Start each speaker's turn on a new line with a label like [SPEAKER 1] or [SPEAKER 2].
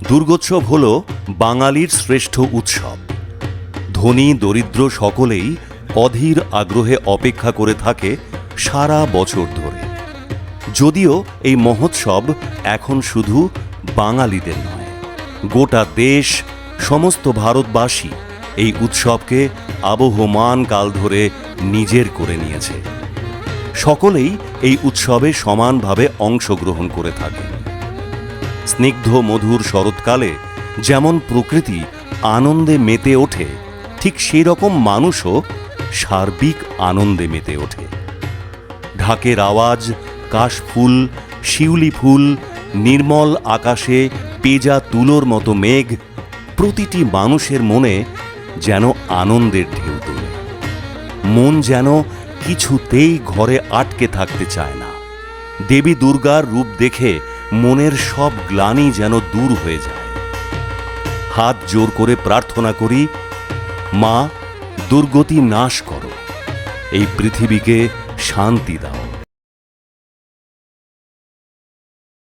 [SPEAKER 1] দুর্গোৎসব হল বাঙালির শ্রেষ্ঠ উৎসব। ধনী দরিদ্র সকলেই অধীর আগ্রহে অপেক্ষা করে থাকে সারা বছর ধরে। যদিও এই মহোৎসব এখন শুধু বাঙালিদের নয়, গোটা দেশ, সমস্ত ভারতবাসী এই উৎসবকে আবহমান কাল ধরে নিজের করে নিয়েছে। সকলেই এই উৎসবে সমানভাবে অংশগ্রহণ করে থাকে। স্নিগ্ধ মধুর শরৎকালে যেমন প্রকৃতি আনন্দে মেতে ওঠে, ঠিক সেই রকম মানুষও সার্বিক আনন্দে মেতে ওঠে। ঢাকের আওয়াজ, কাশফুল, শিউলি ফুল, নির্মল আকাশে পেজা তুলোর মতো মেঘ প্রতিটি মানুষের মনে যেন আনন্দের ঢেউ তোলে। মন যেন কিছুতেই ঘরে আটকে থাকতে চায় না। দেবী দুর্গার রূপ দেখে মনের সব গ্লানি যেন দূর হয়ে যায়। হাত জোর করে প্রার্থনা করি, মা দুর্গতি নাশ করো, এই পৃথিবীকে শান্তি দাও।